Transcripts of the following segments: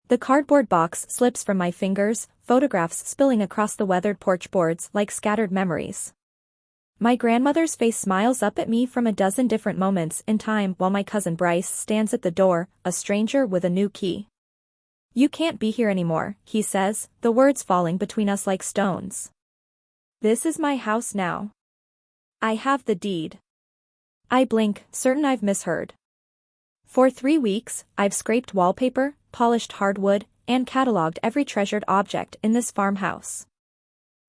The cardboard box slips from my fingers, photographs spilling across the weathered porch boards like scattered memories. My grandmother's face smiles up at me from a dozen different moments in time while my cousin Bryce stands at the door, a stranger with a new key. "You can't be here anymore," he says, the words falling between us like stones. "This is my house now. I have the deed." I blink, certain I've misheard. For 3 weeks, I've scraped wallpaper, polished hardwood, and cataloged every treasured object in this farmhouse.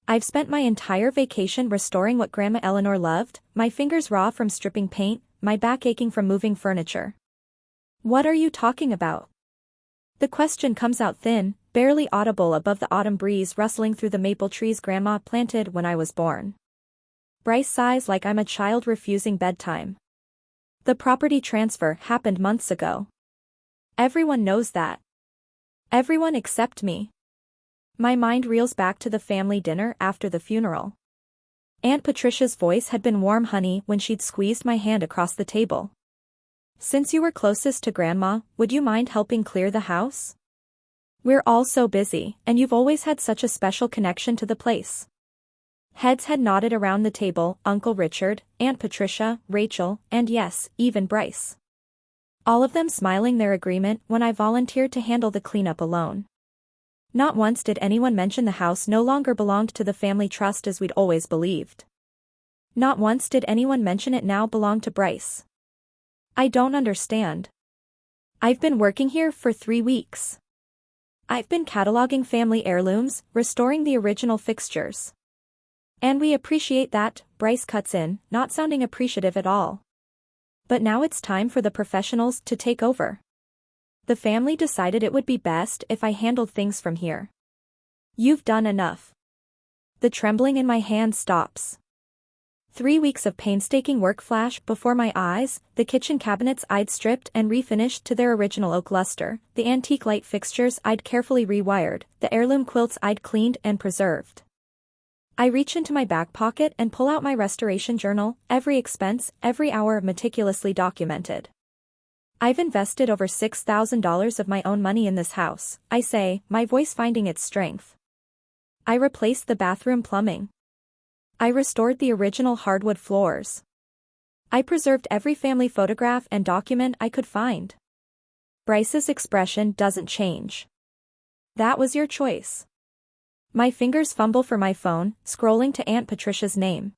I've spent my entire vacation restoring what Grandma Eleanor loved, my fingers raw from stripping paint, my back aching from moving furniture. "What are you talking about?" The question comes out thin, barely audible above the autumn breeze rustling through the maple trees Grandma planted when I was born. Bryce sighs like I'm a child refusing bedtime. "The property transfer happened months ago. Everyone knows that. Everyone except me." My mind reels back to the family dinner after the funeral. Aunt Patricia's voice had been warm honey when she'd squeezed my hand across the table. "Since you were closest to Grandma, would you mind helping clear the house? We're all so busy, and you've always had such a special connection to the place." Heads had nodded around the table, Uncle Richard, Aunt Patricia, Rachel, and yes, even Bryce. All of them smiling their agreement when I volunteered to handle the cleanup alone. Not once did anyone mention the house no longer belonged to the family trust as we'd always believed. Not once did anyone mention it now belonged to Bryce. I don't understand. I've been working here for 3 weeks. I've been cataloging family heirlooms, restoring the original fixtures. "And we appreciate that," Bryce cuts in, not sounding appreciative at all. "But now it's time for the professionals to take over. The family decided it would be best if I handled things from here. You've done enough." The trembling in my hand stops. 3 weeks of painstaking work flash before my eyes, the kitchen cabinets I'd stripped and refinished to their original oak luster, the antique light fixtures I'd carefully rewired, the heirloom quilts I'd cleaned and preserved. I reach into my back pocket and pull out my restoration journal, every expense, every hour meticulously documented. "I've invested over $6,000 of my own money in this house," I say, my voice finding its strength. "I replaced the bathroom plumbing. I restored the original hardwood floors. I preserved every family photograph and document I could find." Bryce's expression doesn't change. "That was your choice." My fingers fumble for my phone, scrolling to Aunt Patricia's name.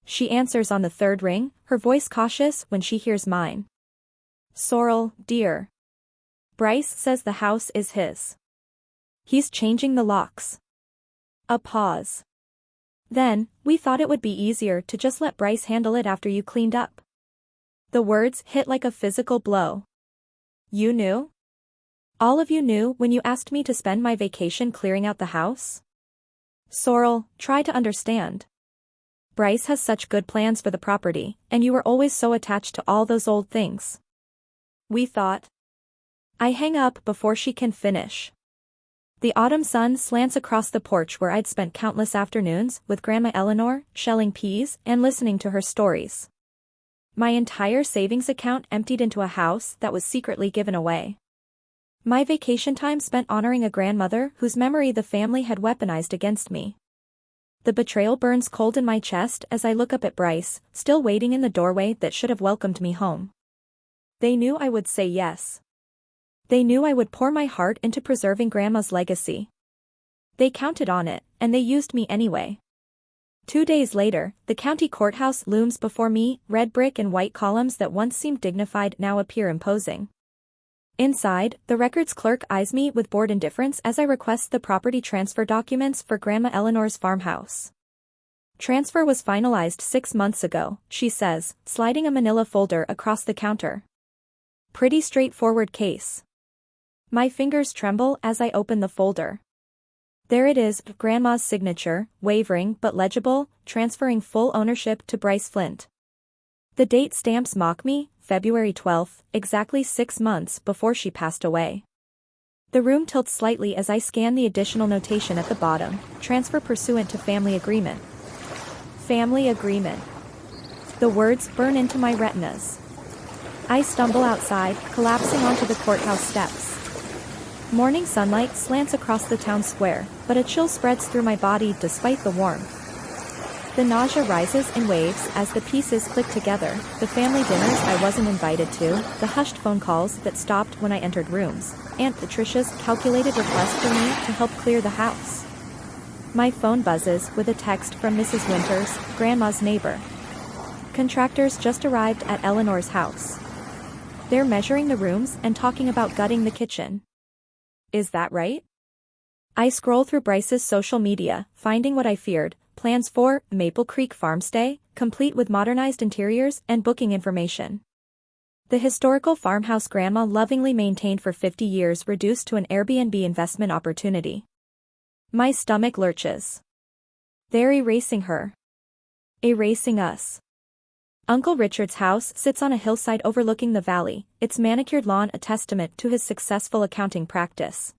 She answers on the 3rd ring, her voice cautious when she hears mine. "Sorrel, dear. Bryce says the house is his. He's changing the locks." A pause. "Then, we thought it would be easier to just let Bryce handle it after you cleaned up." The words hit like a physical blow. "You knew? All of you knew when you asked me to spend my vacation clearing out the house?" "Sorrel, try to understand. Bryce has such good plans for the property, and you were always so attached to all those old things. We thought." I hang up before she can finish. The autumn sun slants across the porch where I'd spent countless afternoons with Grandma Eleanor, shelling peas and listening to her stories. My entire savings account emptied into a house that was secretly given away. My vacation time spent honoring a grandmother whose memory the family had weaponized against me. The betrayal burns cold in my chest as I look up at Bryce, still waiting in the doorway that should have welcomed me home. They knew I would say yes. They knew I would pour my heart into preserving Grandma's legacy. They counted on it, and they used me anyway. 2 days later, the county courthouse looms before me, red brick and white columns that once seemed dignified now appear imposing. Inside, the records clerk eyes me with bored indifference as I request the property transfer documents for Grandma Eleanor's farmhouse. "Transfer was finalized 6 months ago," she says, sliding a manila folder across the counter. "Pretty straightforward case." My fingers tremble as I open the folder. There it is, Grandma's signature, wavering but legible, transferring full ownership to Bryce Flint. The date stamps mock me, February 12th, exactly 6 months before she passed away. The room tilts slightly as I scan the additional notation at the bottom, transfer pursuant to family agreement. Family agreement. The words burn into my retinas. I stumble outside, collapsing onto the courthouse steps. Morning sunlight slants across the town square, but a chill spreads through my body despite the warmth. The nausea rises in waves as the pieces click together, the family dinners I wasn't invited to, the hushed phone calls that stopped when I entered rooms, Aunt Patricia's calculated request for me to help clear the house. My phone buzzes with a text from Mrs. Winters, Grandma's neighbor. Contractors just arrived at Eleanor's house. They're measuring the rooms and talking about gutting the kitchen. Is that right? I scroll through Bryce's social media, finding what I feared: plans for Maple Creek farmstay, complete with modernized interiors and booking information. The historical farmhouse Grandma lovingly maintained for 50 years reduced to an Airbnb investment opportunity. My stomach lurches. They're erasing her. Erasing us. Uncle Richard's house sits on a hillside overlooking the valley, its manicured lawn a testament to his successful accounting practice.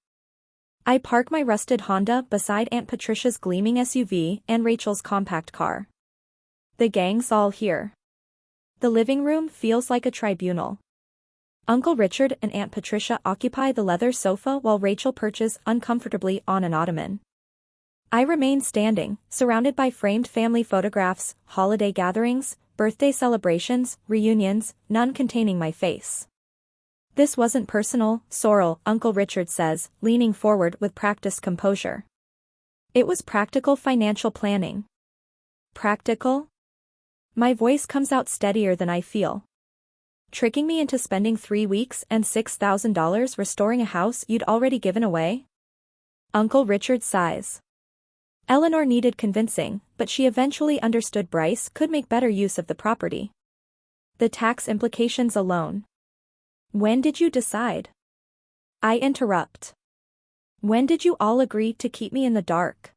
I park my rusted Honda beside Aunt Patricia's gleaming SUV and Rachel's compact car. The gang's all here. The living room feels like a tribunal. Uncle Richard and Aunt Patricia occupy the leather sofa while Rachel perches uncomfortably on an ottoman. I remain standing, surrounded by framed family photographs, holiday gatherings, birthday celebrations, reunions, none containing my face. This wasn't personal, Sorrel, Uncle Richard says, leaning forward with practiced composure. It was practical financial planning. Practical? My voice comes out steadier than I feel. Tricking me into spending 3 weeks and $6,000 restoring a house you'd already given away? Uncle Richard sighs. Eleanor needed convincing, but she eventually understood Bryce could make better use of the property. The tax implications alone. When did you decide? I interrupt. When did you all agree to keep me in the dark?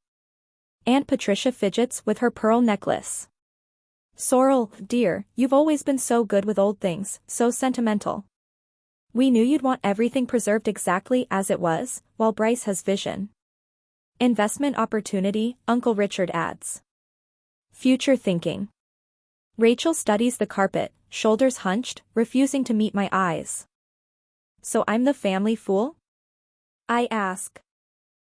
Aunt Patricia fidgets with her pearl necklace. Sorrel, dear, you've always been so good with old things, so sentimental. We knew you'd want everything preserved exactly as it was, while Bryce has vision. Investment opportunity, Uncle Richard adds. Future thinking. Rachel studies the carpet, shoulders hunched, refusing to meet my eyes. So I'm the family fool? I ask.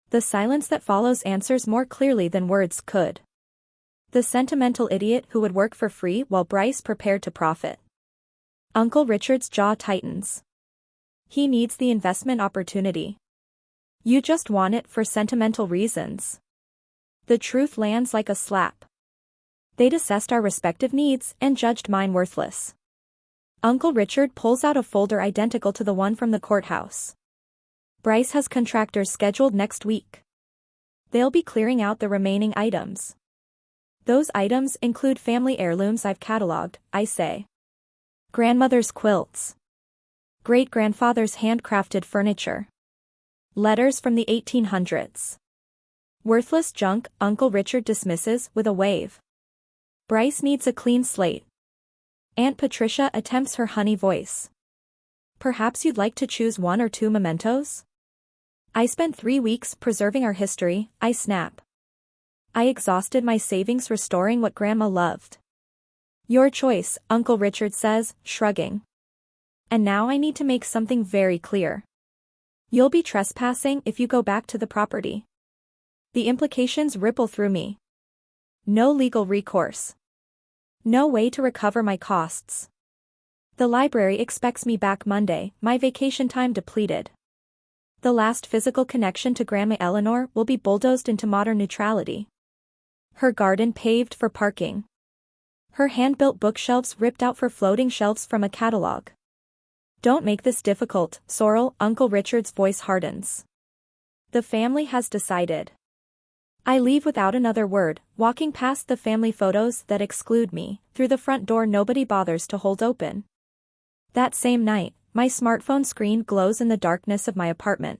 The silence that follows answers more clearly than words could. The sentimental idiot who would work for free while Bryce prepared to profit. Uncle Richard's jaw tightens. He needs the investment opportunity. You just want it for sentimental reasons. The truth lands like a slap. They'd assessed our respective needs and judged mine worthless. Uncle Richard pulls out a folder identical to the one from the courthouse. Bryce has contractors scheduled next week. They'll be clearing out the remaining items. Those items include family heirlooms I've cataloged, I say. Grandmother's quilts. Great-grandfather's handcrafted furniture. Letters from the 1800s. Worthless junk, Uncle Richard dismisses with a wave. Bryce needs a clean slate. Aunt Patricia attempts her honey voice. Perhaps you'd like to choose 1 or 2 mementos? I spent 3 weeks preserving our history, I snap. I exhausted my savings restoring what Grandma loved. Your choice, Uncle Richard says, shrugging. And now I need to make something very clear. You'll be trespassing if you go back to the property. The implications ripple through me. No legal recourse. No way to recover my costs. The library expects me back Monday, my vacation time depleted. The last physical connection to Grandma Eleanor will be bulldozed into modern neutrality. Her garden paved for parking. Her hand-built bookshelves ripped out for floating shelves from a catalog. Don't make this difficult, Sorrel, Uncle Richard's voice hardens. The family has decided. I leave without another word, walking past the family photos that exclude me, through the front door nobody bothers to hold open. That same night, my smartphone screen glows in the darkness of my apartment.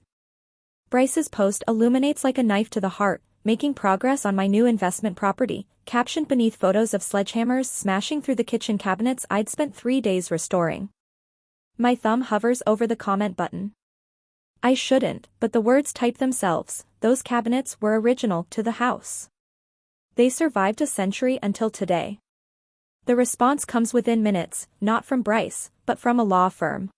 Bryce's post illuminates like a knife to the heart, making progress on my new investment property, captioned beneath photos of sledgehammers smashing through the kitchen cabinets I'd spent 3 days restoring. My thumb hovers over the comment button. I shouldn't, but the words type themselves. Those cabinets were original to the house. They survived a century until today. The response comes within minutes, not from Bryce, but from a law firm.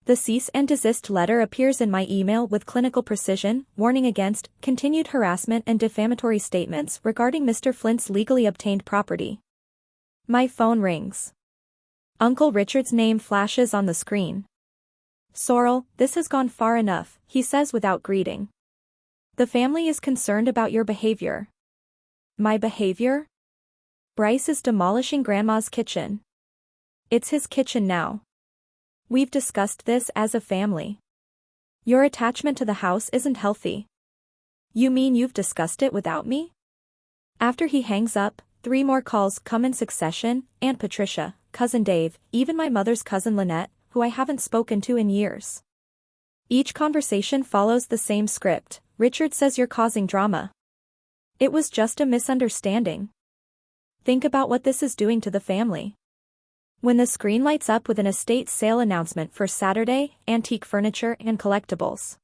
The cease and desist letter appears in my email with clinical precision, warning against continued harassment and defamatory statements regarding Mr. Flint's legally obtained property. My phone rings. Uncle Richard's name flashes on the screen. "Sorrel, this has gone far enough," he says without greeting. "The family is concerned about your behavior." My behavior? Bryce is demolishing Grandma's kitchen. It's his kitchen now. We've discussed this as a family. Your attachment to the house isn't healthy. You mean you've discussed it without me? After he hangs up, 3 more calls come in succession: Aunt Patricia, Cousin Dave, even my mother's cousin Lynette, who I haven't spoken to in years. Each conversation follows the same script. "Richard says you're causing drama. It was just a misunderstanding. Think about what this is doing to the family." When the screen lights up with an estate sale announcement for Saturday, antique furniture and collectibles.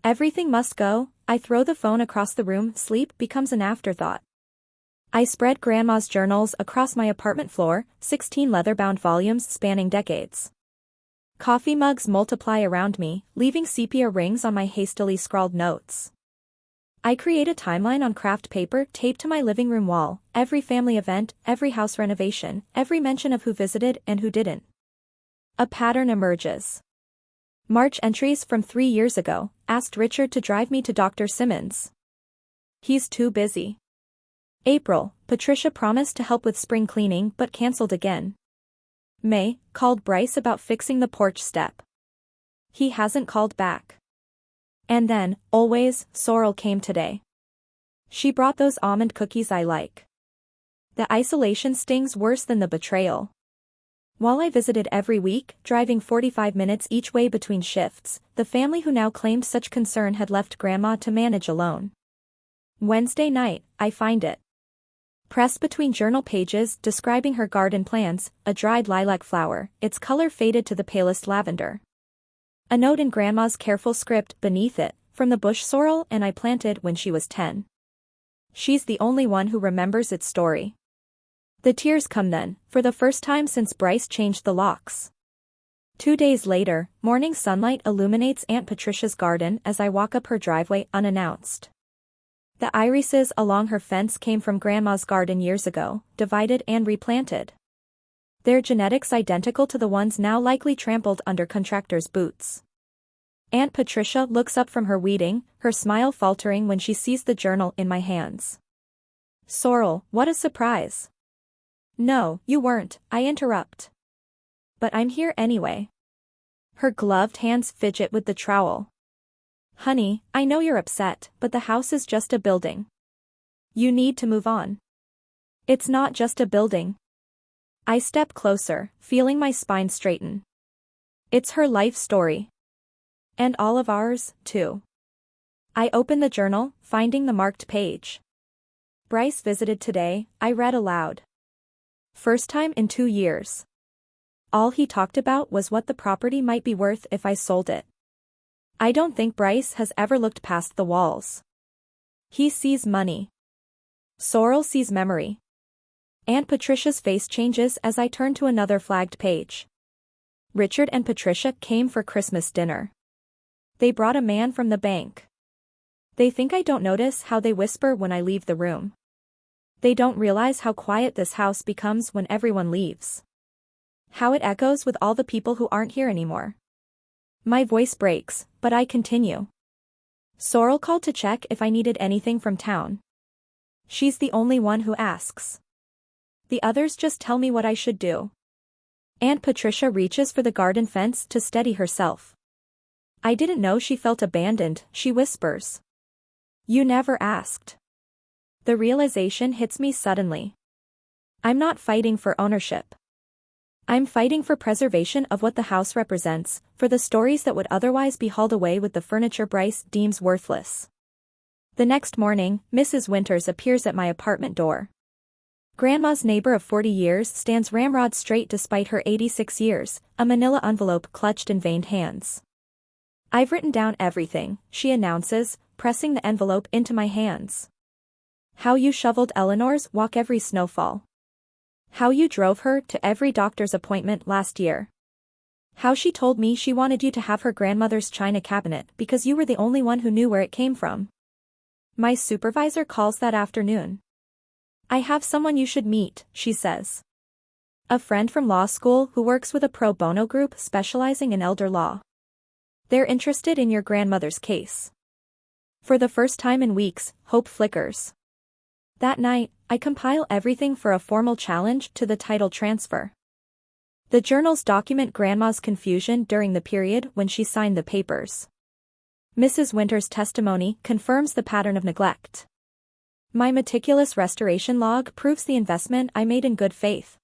Everything must go. I throw the phone across the room. Sleep becomes an afterthought. I spread Grandma's journals across my apartment floor, 16 leather-bound volumes spanning decades. Coffee mugs multiply around me, leaving sepia rings on my hastily scrawled notes. I create a timeline on craft paper taped to my living room wall: every family event, every house renovation, every mention of who visited and who didn't. A pattern emerges. March entries from 3 years ago: asked Richard to drive me to Dr. Simmons. He's too busy. April, Patricia promised to help with spring cleaning but cancelled again. May, called Bryce about fixing the porch step. He hasn't called back. And then, always, Sorrel came today. She brought those almond cookies I like. The isolation stings worse than the betrayal. While I visited every week, driving 45 minutes each way between shifts, the family who now claimed such concern had left Grandma to manage alone. Wednesday night, I find it. Pressed between journal pages describing her garden plans: a dried lilac flower, its color faded to the palest lavender. A note in Grandma's careful script beneath it: from the bush sorrel and I planted when she was 10. She's the only one who remembers its story. The tears come then, for the first time since Bryce changed the locks. 2 days later, morning sunlight illuminates Aunt Patricia's garden as I walk up her driveway unannounced. The irises along her fence came from Grandma's garden years ago, divided and replanted. Their genetics identical to the ones now likely trampled under contractors' boots. Aunt Patricia looks up from her weeding, her smile faltering when she sees the journal in my hands. "Sorrel, what a surprise." "No, you weren't," I interrupt. "But I'm here anyway." Her gloved hands fidget with the trowel. "Honey, I know you're upset, but the house is just a building. You need to move on." "It's not just a building." I step closer, feeling my spine straighten. "It's her life story. And all of ours, too." I open the journal, finding the marked page. "Bryce visited today," I read aloud. "First time in 2 years. All he talked about was what the property might be worth if I sold it." I don't think Bryce has ever looked past the walls. He sees money. Sorrel sees memory. Aunt Patricia's face changes as I turn to another flagged page. "Richard and Patricia came for Christmas dinner. They brought a man from the bank. They think I don't notice how they whisper when I leave the room. They don't realize how quiet this house becomes when everyone leaves. How it echoes with all the people who aren't here anymore." My voice breaks, but I continue. "Sorrel called to check if I needed anything from town. She's the only one who asks. The others just tell me what I should do." Aunt Patricia reaches for the garden fence to steady herself. "I didn't know she felt abandoned," she whispers. "You never asked." The realization hits me suddenly. I'm not fighting for ownership. I'm fighting for preservation of what the house represents, for the stories that would otherwise be hauled away with the furniture Bryce deems worthless. The next morning, Mrs. Winters appears at my apartment door. Grandma's neighbor of 40 years stands ramrod straight despite her 86 years, a manila envelope clutched in veined hands. "I've written down everything," she announces, pressing the envelope into my hands. "How you shoveled Eleanor's walk every snowfall. How you drove her to every doctor's appointment last year. How she told me she wanted you to have her grandmother's china cabinet because you were the only one who knew where it came from. My supervisor calls that afternoon. I have someone you should meet, she says. A friend from law school who works with a pro bono group specializing in elder law. They're interested in your grandmother's case. For the first time in weeks, hope flickers. That night, I compile everything for a formal challenge to the title transfer. The journals document Grandma's confusion during the period when she signed the papers. Mrs. Winter's testimony confirms the pattern of neglect. My meticulous restoration log proves the investment I made in good faith.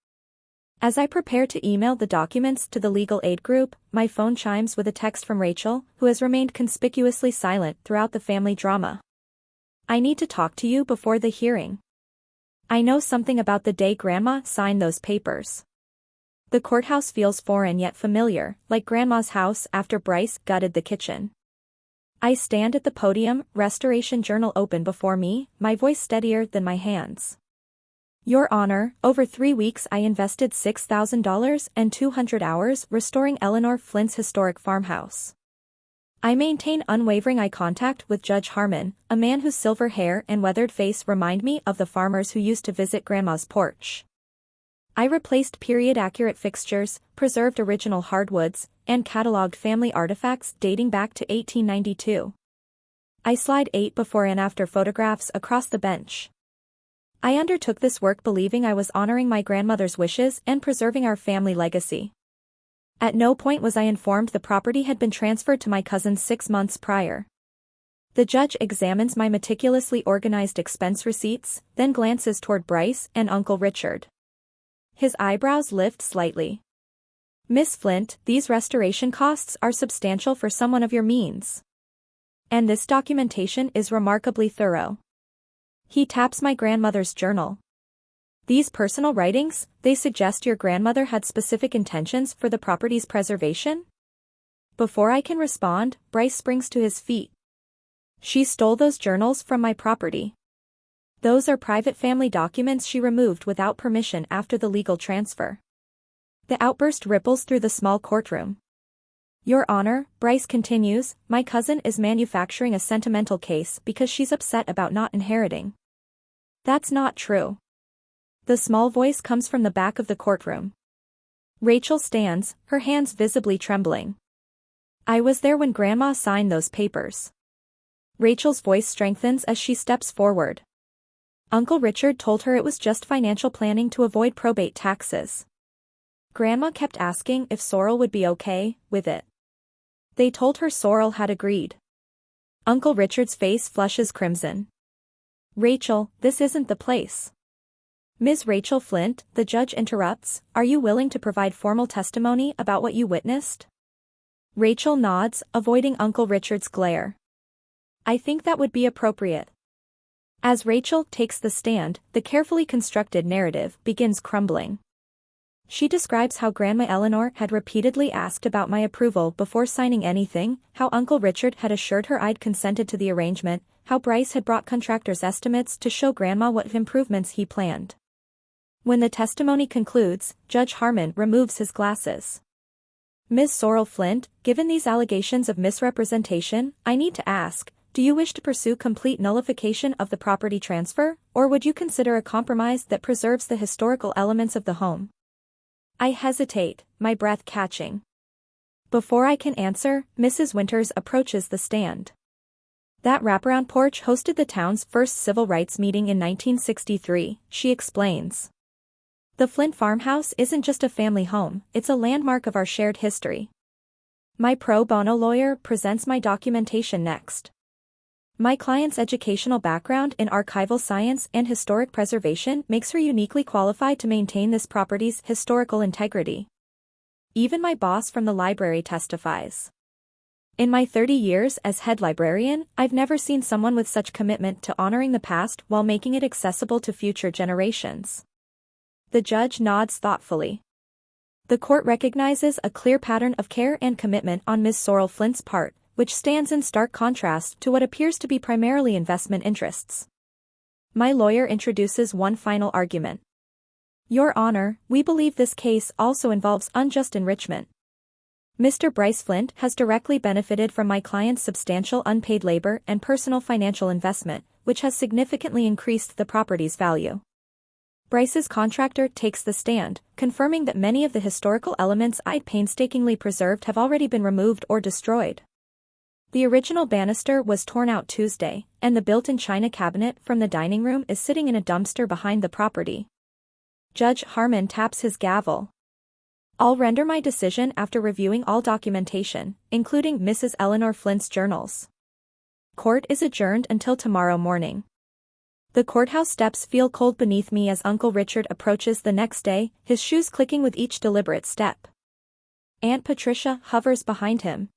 As I prepare to email the documents to the legal aid group, my phone chimes with a text from Rachel, who has remained conspicuously silent throughout the family drama. I need to talk to you before the hearing. I know something about the day Grandma signed those papers. The courthouse feels foreign yet familiar, like Grandma's house after Bryce gutted the kitchen. I stand at the podium, Restoration Journal open before me, my voice steadier than my hands. Your Honor, over 3 weeks I invested $6,000 and 200 hours restoring Eleanor Flint's historic farmhouse. I maintain unwavering eye contact with Judge Harmon, a man whose silver hair and weathered face remind me of the farmers who used to visit Grandma's porch. I replaced period-accurate fixtures, preserved original hardwoods, and cataloged family artifacts dating back to 1892. I slide 8 before and after photographs across the bench. I undertook this work believing I was honoring my grandmother's wishes and preserving our family legacy. At no point was I informed the property had been transferred to my cousins 6 months prior. The judge examines my meticulously organized expense receipts, then glances toward Bryce and Uncle Richard. His eyebrows lift slightly. Miss Flint, these restoration costs are substantial for someone of your means. And this documentation is remarkably thorough. He taps my grandmother's journal. These personal writings, they suggest your grandmother had specific intentions for the property's preservation? Before I can respond, Bryce springs to his feet. She stole those journals from my property. Those are private family documents she removed without permission after the legal transfer. The outburst ripples through the small courtroom. Your Honor, Bryce continues, my cousin is manufacturing a sentimental case because she's upset about not inheriting. That's not true. The small voice comes from the back of the courtroom. Rachel stands, her hands visibly trembling. I was there when Grandma signed those papers. Rachel's voice strengthens as she steps forward. Uncle Richard told her it was just financial planning to avoid probate taxes. Grandma kept asking if Sorrel would be okay with it. They told her Sorrel had agreed. Uncle Richard's face flushes crimson. Rachel, this isn't the place. Ms. Rachel Flint, the judge interrupts, are you willing to provide formal testimony about what you witnessed? Rachel nods, avoiding Uncle Richard's glare. I think that would be appropriate. As Rachel takes the stand, the carefully constructed narrative begins crumbling. She describes how Grandma Eleanor had repeatedly asked about my approval before signing anything, how Uncle Richard had assured her I'd consented to the arrangement, how Bryce had brought contractors' estimates to show Grandma what improvements he planned. When the testimony concludes, Judge Harmon removes his glasses. Ms. Sorrel Flint, given these allegations of misrepresentation, I need to ask, do you wish to pursue complete nullification of the property transfer, or would you consider a compromise that preserves the historical elements of the home? I hesitate, my breath catching. Before I can answer, Mrs. Winters approaches the stand. That wraparound porch hosted the town's first civil rights meeting in 1963, she explains. The Flint farmhouse isn't just a family home, it's a landmark of our shared history. My pro bono lawyer presents my documentation next. My client's educational background in archival science and historic preservation makes her uniquely qualified to maintain this property's historical integrity. Even my boss from the library testifies. In my 30 years as head librarian, I've never seen someone with such commitment to honoring the past while making it accessible to future generations. The judge nods thoughtfully. The court recognizes a clear pattern of care and commitment on Ms. Sorrel Flint's part, which stands in stark contrast to what appears to be primarily investment interests. My lawyer introduces one final argument. Your Honor, we believe this case also involves unjust enrichment. Mr. Bryce Flint has directly benefited from my client's substantial unpaid labor and personal financial investment, which has significantly increased the property's value. Bryce's contractor takes the stand, confirming that many of the historical elements I'd painstakingly preserved have already been removed or destroyed. The original banister was torn out Tuesday, and the built-in china cabinet from the dining room is sitting in a dumpster behind the property. Judge Harmon taps his gavel. I'll render my decision after reviewing all documentation, including Mrs. Eleanor Flint's journals. Court is adjourned until tomorrow morning. The courthouse steps feel cold beneath me as Uncle Richard approaches the next day, his shoes clicking with each deliberate step. Aunt Patricia hovers behind him.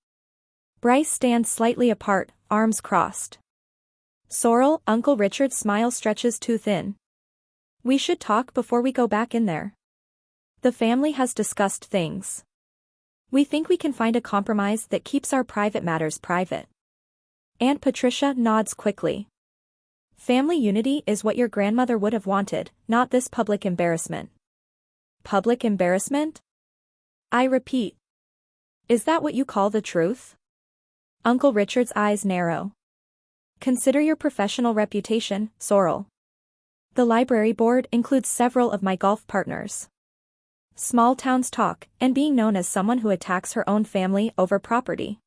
Bryce stands slightly apart, arms crossed. Sorrel, Uncle Richard's smile stretches too thin. We should talk before we go back in there. The family has discussed things. We think we can find a compromise that keeps our private matters private. Aunt Patricia nods quickly. Family unity is what your grandmother would have wanted, not this public embarrassment. Public embarrassment? I repeat. Is that what you call the truth? Uncle Richard's eyes narrow. Consider your professional reputation, Sorrel. The library board includes several of my golf partners. Small towns talk, and being known as someone who attacks her own family over property.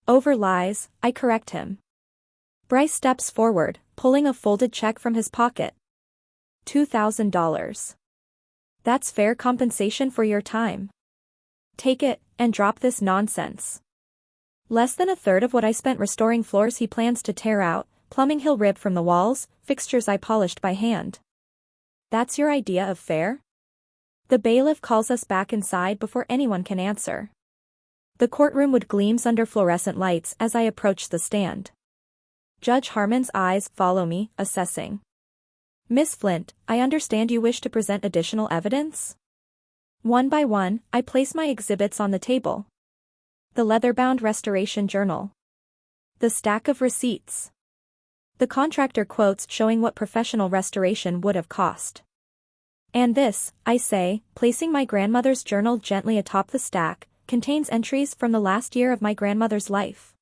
Over lies, I correct him. Bryce steps forward, pulling a folded check from his pocket. $2,000. That's fair compensation for your time. Take it, and drop this nonsense. Less than a third of what I spent restoring floors he plans to tear out, plumbing he'll rip from the walls, fixtures I polished by hand. That's your idea of fair? The bailiff calls us back inside before anyone can answer. The courtroom wood gleams under fluorescent lights as I approach the stand. Judge Harmon's eyes follow me, assessing. Miss Flint, I understand you wish to present additional evidence? One by one, I place my exhibits on the table. The leather-bound restoration journal. The stack of receipts. The contractor quotes showing what professional restoration would have cost. And this, I say, placing my grandmother's journal gently atop the stack, contains entries from the last year of my grandmother's life.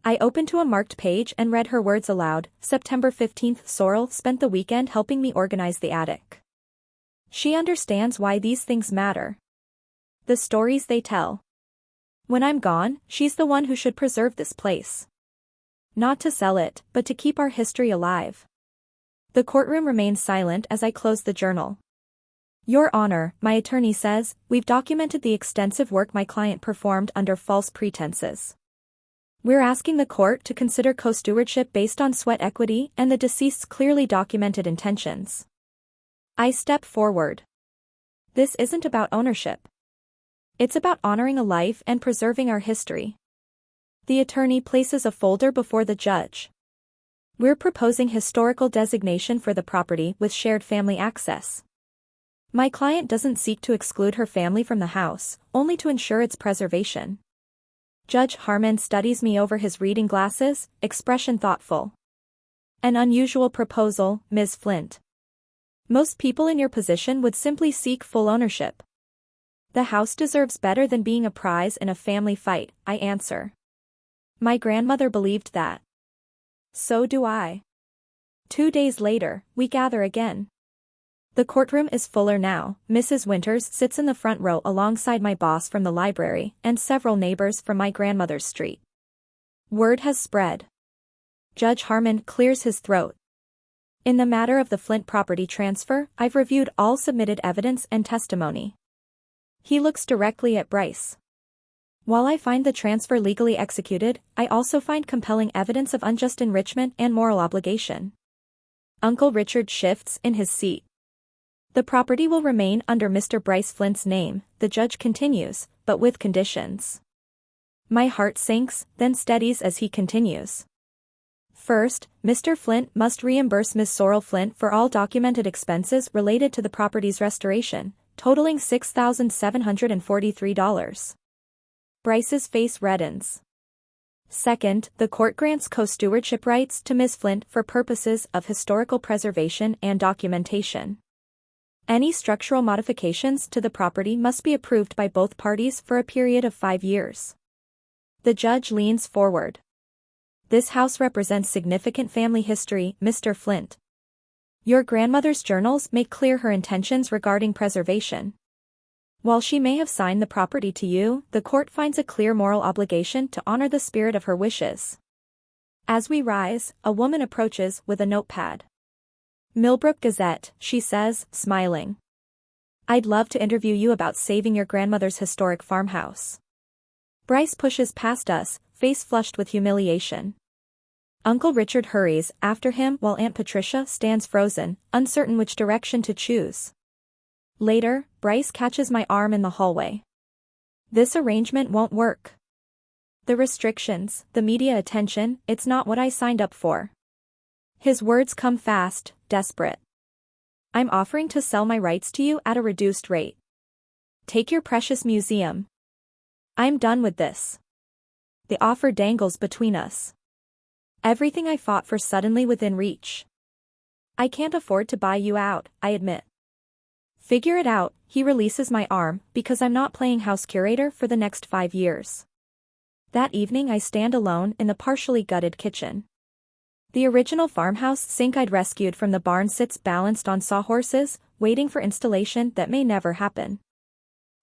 I opened to a marked page and read her words aloud. September 15th. Sorrel spent the weekend helping me organize the attic. She understands why these things matter. The stories they tell. When I'm gone, she's the one who should preserve this place. Not to sell it, but to keep our history alive. The courtroom remains silent as I close the journal. Your Honor, my attorney says, we've documented the extensive work my client performed under false pretenses. We're asking the court to consider co-stewardship based on sweat equity and the deceased's clearly documented intentions. I step forward. This isn't about ownership. It's about honoring a life and preserving our history. The attorney places a folder before the judge. We're proposing historical designation for the property with shared family access. My client doesn't seek to exclude her family from the house, only to ensure its preservation. Judge Harmon studies me over his reading glasses, expression thoughtful. An unusual proposal, Ms. Flint. Most people in your position would simply seek full ownership. The house deserves better than being a prize in a family fight, I answer. My grandmother believed that. So do I. 2 days later, we gather again. The courtroom is fuller now. Mrs. Winters sits in the front row alongside my boss from the library and several neighbors from my grandmother's street. Word has spread. Judge Harmon clears his throat. In the matter of the Flint property transfer, I've reviewed all submitted evidence and testimony. He looks directly at Bryce. While I find the transfer legally executed, I also find compelling evidence of unjust enrichment and moral obligation. Uncle Richard shifts in his seat. The property will remain under Mr. Bryce Flint's name, the judge continues, but with conditions. My heart sinks, then steadies as he continues. First, Mr. Flint must reimburse Ms. Sorrel Flint for all documented expenses related to the property's restoration, totaling $6,743. Bryce's face reddens. Second, the court grants co-stewardship rights to Ms. Flint for purposes of historical preservation and documentation. Any structural modifications to the property must be approved by both parties for a period of 5 years. The judge leans forward. This house represents significant family history, Mr. Flint. Your grandmother's journals make clear her intentions regarding preservation. While she may have signed the property to you, the court finds a clear moral obligation to honor the spirit of her wishes. As we rise, a woman approaches with a notepad. Millbrook Gazette, she says, smiling. I'd love to interview you about saving your grandmother's historic farmhouse. Bryce pushes past us, face flushed with humiliation. Uncle Richard hurries after him while Aunt Patricia stands frozen, uncertain which direction to choose. Later, Bryce catches my arm in the hallway. This arrangement won't work. The restrictions, the media attention, it's not what I signed up for. His words come fast, desperate. I'm offering to sell my rights to you at a reduced rate. Take your precious museum. I'm done with this. The offer dangles between us. Everything I fought for suddenly within reach. I can't afford to buy you out, I admit. Figure it out, he releases my arm, because I'm not playing house curator for the next 5 years. That evening I stand alone in the partially gutted kitchen. The original farmhouse sink I'd rescued from the barn sits balanced on sawhorses, waiting for installation that may never happen.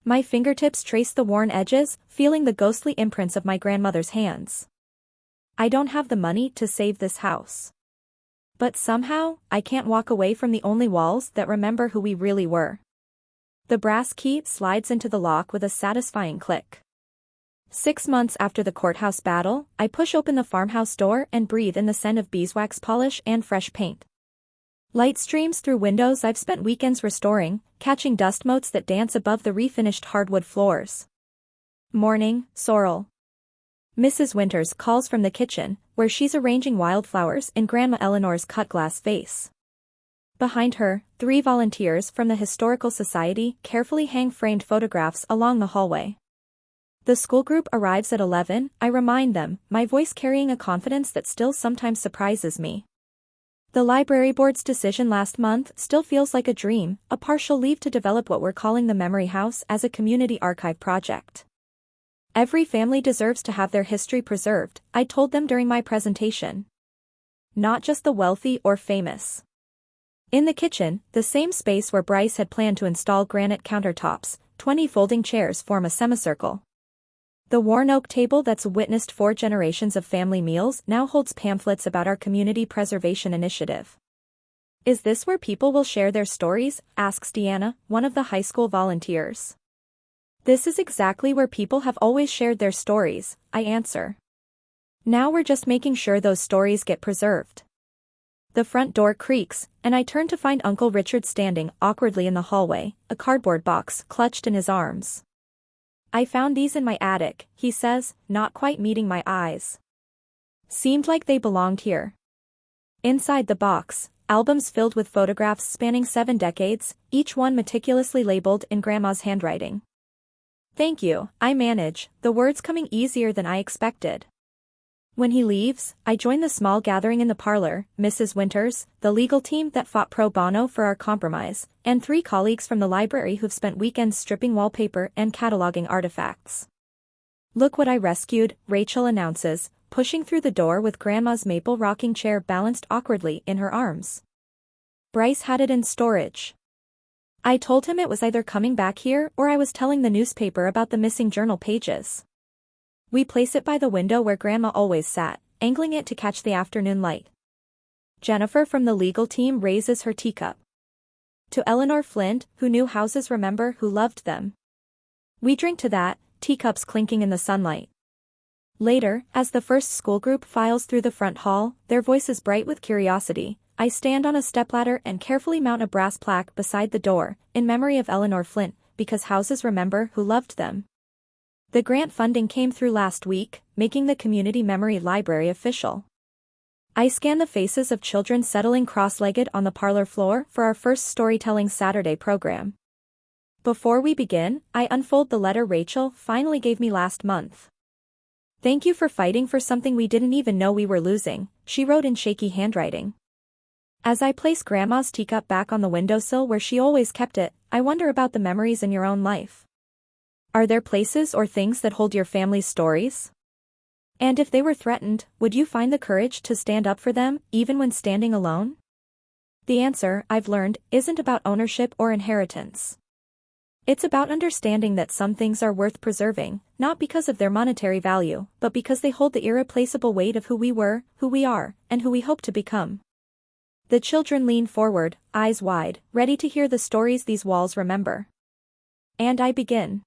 My fingertips trace the worn edges, feeling the ghostly imprints of my grandmother's hands. I don't have the money to save this house. But somehow, I can't walk away from the only walls that remember who we really were. The brass key slides into the lock with a satisfying click. 6 months after the courthouse battle, I push open the farmhouse door and breathe in the scent of beeswax polish and fresh paint. Light streams through windows I've spent weekends restoring, catching dust motes that dance above the refinished hardwood floors. Morning, Sorrel. Mrs. Winters calls from the kitchen, where she's arranging wildflowers in Grandma Eleanor's cut-glass vase. Behind her, 3 volunteers from the Historical Society carefully hang framed photographs along the hallway. The school group arrives at 11, I remind them, my voice carrying a confidence that still sometimes surprises me. The library board's decision last month still feels like a dream, a partial leave to develop what we're calling the Memory House as a community archive project. Every family deserves to have their history preserved, I told them during my presentation. Not just the wealthy or famous. In the kitchen, the same space where Bryce had planned to install granite countertops, 20 folding chairs form a semicircle. The worn oak table that's witnessed 4 generations of family meals now holds pamphlets about our community preservation initiative. Is this where people will share their stories? Asks Deanna, one of the high school volunteers. This is exactly where people have always shared their stories, I answer. Now we're just making sure those stories get preserved. The front door creaks, and I turn to find Uncle Richard standing awkwardly in the hallway, a cardboard box clutched in his arms. I found these in my attic, he says, not quite meeting my eyes. Seemed like they belonged here. Inside the box, albums filled with photographs spanning 7 decades, each one meticulously labeled in Grandma's handwriting. Thank you, I manage, the words coming easier than I expected. When he leaves, I join the small gathering in the parlor, Mrs. Winters, the legal team that fought pro bono for our compromise, and 3 colleagues from the library who've spent weekends stripping wallpaper and cataloging artifacts. Look what I rescued, Rachel announces, pushing through the door with Grandma's maple rocking chair balanced awkwardly in her arms. Bryce had it in storage. I told him it was either coming back here or I was telling the newspaper about the missing journal pages. We place it by the window where Grandma always sat, angling it to catch the afternoon light. Jennifer from the legal team raises her teacup. To Eleanor Flint, who knew houses remember who loved them. We drink to that, teacups clinking in the sunlight. Later, as the first school group files through the front hall, their voices bright with curiosity, I stand on a stepladder and carefully mount a brass plaque beside the door, in memory of Eleanor Flint, because houses remember who loved them. The grant funding came through last week, making the Community Memory Library official. I scan the faces of children settling cross-legged on the parlor floor for our first Storytelling Saturday program. Before we begin, I unfold the letter Rachel finally gave me last month. Thank you for fighting for something we didn't even know we were losing, she wrote in shaky handwriting. As I place Grandma's teacup back on the windowsill where she always kept it, I wonder about the memories in your own life. Are there places or things that hold your family's stories? And if they were threatened, would you find the courage to stand up for them, even when standing alone? The answer, I've learned, isn't about ownership or inheritance. It's about understanding that some things are worth preserving, not because of their monetary value, but because they hold the irreplaceable weight of who we were, who we are, and who we hope to become. The children lean forward, eyes wide, ready to hear the stories these walls remember. And I begin.